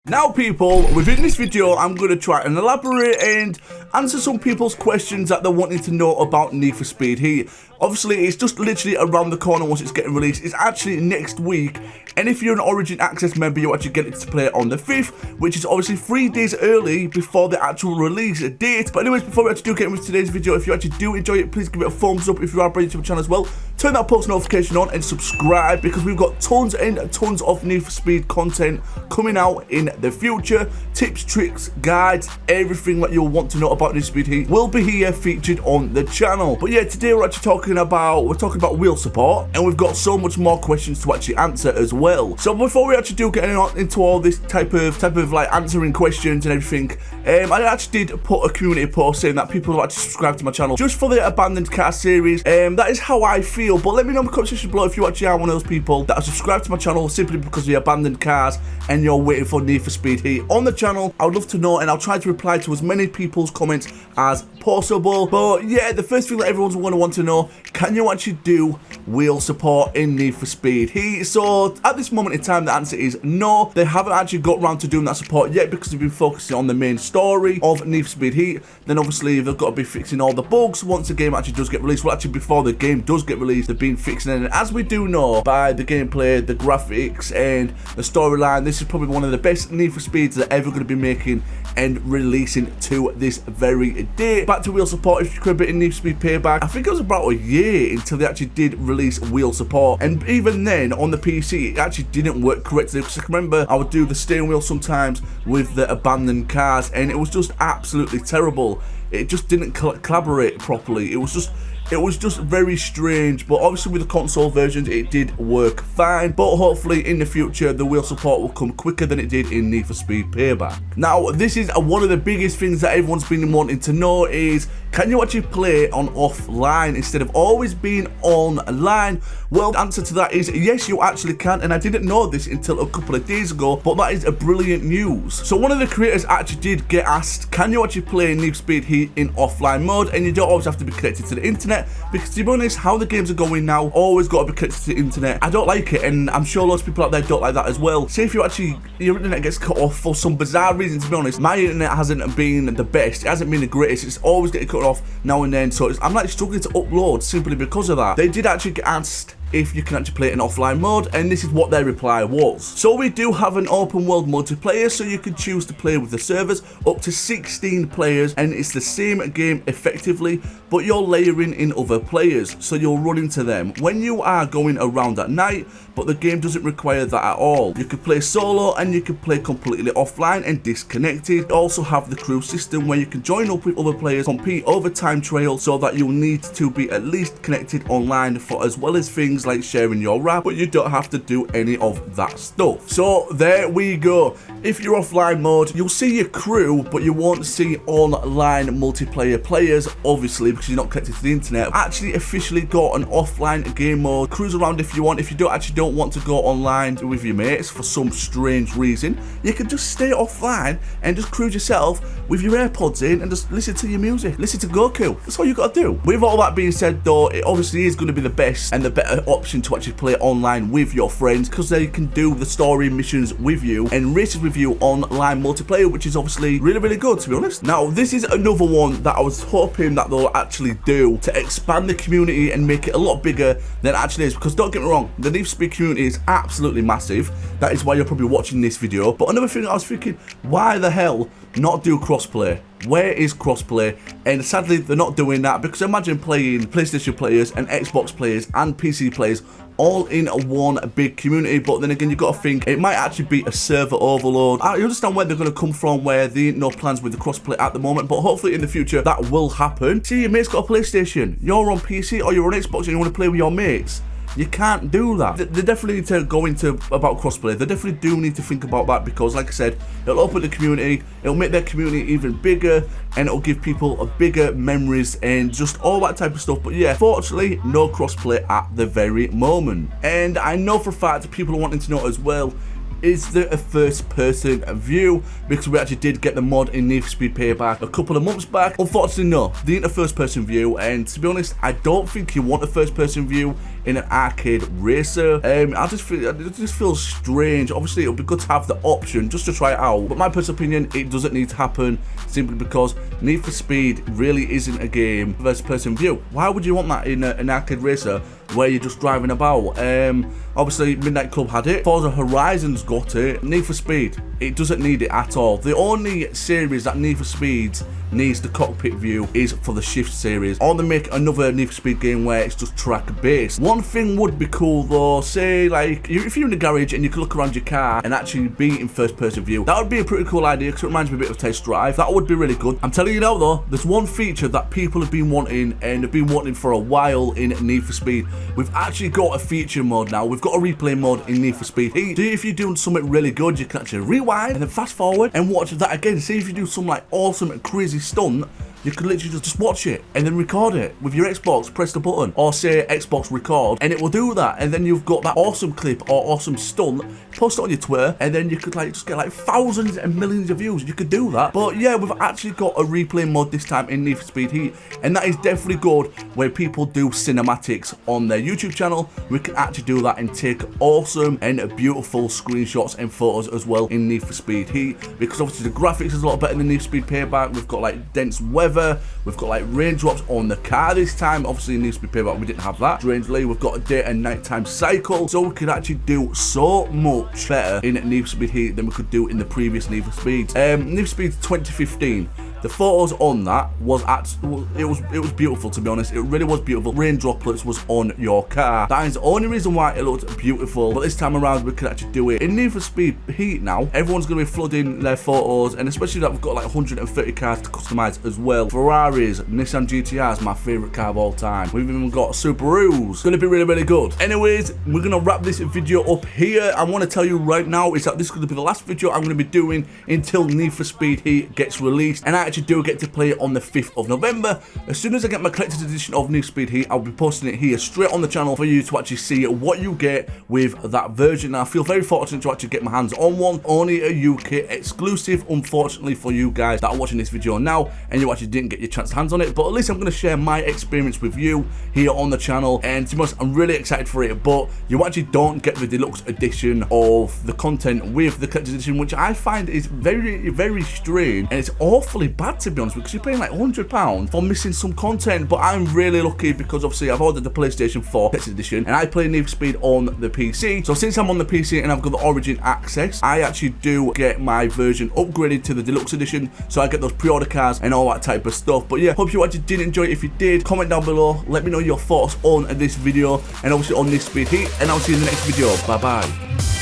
Now people, within this video, I'm going to try and elaborate and answer some people's questions that they're wanting to know about Need for Speed Heat. Obviously, it's just literally around the corner once it's getting released. It's actually next week, and if you're an Origin Access member, you actually get it to play it on the 5th, which is obviously 3 days early before the actual release date. But anyways, before we actually do get into today's video, if you actually do enjoy it, please give it a thumbs up. If you are brand new to the channel as well, turn that post notification on and subscribe, because we've got tons and tons of Need for Speed content coming out in the future. Tips, tricks, guides, everything that you'll want to know about Need for Speed Heat will be here featured on the channel. But yeah, today we're actually talking about wheel support, and we've got so much more questions to actually answer as well. So before we actually do get into all this type of like answering questions and everything, I actually did put a community post saying that people have actually subscribed to my channel just for the abandoned car series. That is how I feel, but let me know in the comment section below if you actually are one of those people that are subscribed to my channel simply because of the abandoned cars and you're waiting for Need for Speed Heat on the channel. I would love to know, and I'll try to reply to as many people's comments as possible. But yeah, the first thing that everyone's going to want to know, can you actually do wheel support in Need for Speed Heat? So at this moment in time, the answer is no. They haven't actually got around to doing that support yet because they've been focusing on the main story of Need for Speed Heat. Then obviously they've got to be fixing all the bugs once the game actually does get released. Well, actually before the game does get released, they've been fixing it. And as we do know by the gameplay, the graphics, and the storyline, this is probably one of the best Need for Speeds they're ever going to be making and releasing to this very day. Back to wheel support, if you could, in Need for Speed Payback, I think it was about a year until they actually did release wheel support, and even then on the PC it actually didn't work correctly, because I can remember I would do the steering wheel sometimes with the abandoned cars and it was just absolutely terrible. It just didn't collaborate properly. It was just very strange. But obviously with the console versions it did work fine, but hopefully in the future the wheel support will come quicker than it did in Need for Speed Payback. Now this is one of the biggest things that everyone's been wanting to know is, can you actually play on offline instead of always being online? Well, the answer to that is yes, you actually can, and I didn't know this until a couple of days ago, but that is a brilliant news. So one of the creators actually did get asked, can you actually play Need for Speed Heat in offline mode? And you don't always have to be connected to the internet, because to be honest, how the games are going now, always got to be connected to the internet. I don't like it, and I'm sure lots of people out there don't like that as well. Say if your internet gets cut off for some bizarre reason, to be honest, my internet hasn't been the best, it hasn't been the greatest, it's always getting cut off now and then, so I'm like struggling to upload simply because of that. They did actually get asked if you can actually play it in offline mode, and this is what their reply was. So we do have an open world multiplayer, so you can choose to play with the servers up to 16 players, and it's the same game effectively, but you're layering in other players, so you'll run into them when you are going around at night, but the game doesn't require that at all. You can play solo and you can play completely offline and disconnected. You also have the crew system where you can join up with other players, compete over time trial, so that you'll need to be at least connected online for as well as things like sharing your rap, but you don't have to do any of that stuff. So there we go. If you're offline mode, you'll see your crew, but you won't see online multiplayer players, obviously, because you're not connected to the internet. I've actually officially got an offline game mode. Cruise around if you want. If you don't want to go online with your mates for some strange reason, you can just stay offline and just cruise yourself with your AirPods in and just listen to your music, listen to Goku. That's all you got to do. With all that being said though, it obviously is going to be the best and the better option to actually play online with your friends, because they can do the story missions with you and races with you online multiplayer, which is obviously really good, to be honest. Now this is another one that I was hoping that they'll actually do to expand the community and make it a lot bigger than it actually is, because don't get me wrong, the Need for Speed community is absolutely massive. That is why you're probably watching this video. But another thing I was thinking, why the hell not do crossplay? Where is crossplay? And sadly they're not doing that, because imagine playing PlayStation players and Xbox players and PC players all in one big community. But then again, you've got to think it might actually be a server overload. I understand where they're going to come from, where there ain't no plans with the crossplay at the moment, but hopefully in the future that will happen. See, your mate's got a PlayStation, you're on PC or you're on Xbox and you want to play with your mates. You can't do that. They definitely need to go into about crossplay. They definitely do need to think about that, because like I said, it'll open the community, it'll make their community even bigger, and it'll give people a bigger memories and just all that type of stuff. But yeah, fortunately no crossplay at the very moment. And I know for a fact people are wanting to know as well, is there a first person view? Because we actually did get the mod in Need for Speed Payback a couple of months back. Unfortunately, no, there ain't a first person view, and to be honest, I don't think you want a first person view in an arcade racer. I just feel it just feels strange. Obviously, it would be good to have the option just to try it out, but my personal opinion, it doesn't need to happen simply because Need for Speed really isn't a game first person view. Why would you want that in an arcade racer where you're just driving about? Obviously, Midnight Club had it, Forza Horizon's got it. Need for Speed, it doesn't need it at all. The only series that Need for Speed needs the cockpit view is for the Shift series, or they make another Need for Speed game where it's just track based. One thing would be cool though, say like if you're in the garage and you can look around your car and actually be in first person view, that would be a pretty cool idea because it reminds me a bit of Test Drive. That would be really good. I'm telling you now though, there's one feature that people have been wanting and have been wanting for a while in Need for Speed. We've actually got a feature mode now. We've got a replay mode in Need for Speed Heat. See, if you're doing something really good, you can actually rewind and then fast forward and watch that again. See if you do some like awesome and crazy stunt, you could literally just watch it and then record it with your Xbox, press the button, or say Xbox record, and it will do that, and then you've got that awesome clip or awesome stunt, post it on your Twitter, and then you could like just get like thousands and millions of views. You could do that. But yeah, we've actually got a replay mode this time in Need for Speed Heat, and that is definitely good where people do cinematics on their YouTube channel. We can actually do that and take awesome and beautiful screenshots and photos as well in Need for Speed Heat, because obviously the graphics is a lot better than Need for Speed Payback. We've got like dense weather, we've got like raindrops on the car this time. Obviously in Need for Speed Payback we didn't have that, strangely. We've got a day and nighttime cycle, so we could actually do so much better in Need for Speed Heat than we could do in the previous Need for Speed. Need for Speed 2015, the photos on that was it was beautiful, to be honest. It really was beautiful. Rain droplets was on your car. That is the only reason why it looked beautiful. But this time around we could actually do it in Need for Speed Heat. Now everyone's going to be flooding their photos, and especially that we've got like 130 cars to customize as well. Ferraris, Nissan GTRs, my favorite car of all time. We've even got Subarus. It's going to be really, really good. Anyways, we're going to wrap this video up here. I want to tell you right now is that this is going to be the last video I'm going to be doing until Need for Speed Heat gets released, and I actually do get to play it on the 5th of November. As soon as I get my collector's edition of Need for Speed Heat, I'll be posting it here straight on the channel for you to actually see what you get with that version. Now, I feel very fortunate to actually get my hands on one. Only a UK exclusive, unfortunately for you guys that are watching this video now and you actually didn't get your chance to hands on it, but at least I'm going to share my experience with you here on the channel, and to be honest, I'm really excited for it. But you actually don't get the deluxe edition of the content with the collector's edition, which I find is very, very strange, and it's awfully bad, to be honest, because you're paying like £100 for missing some content. But I'm really lucky because obviously I've ordered the PlayStation 4 collector's edition and I play Need for Speed on the PC. So since I'm on the PC and I've got the Origin access, I actually do get my version upgraded to the deluxe edition, so I get those pre-order cars and all that type of stuff. But yeah, hope you actually did enjoy it. If you did, comment down below, let me know your thoughts on this video and obviously on Need for Speed Heat, and I'll see you in the next video. Bye bye.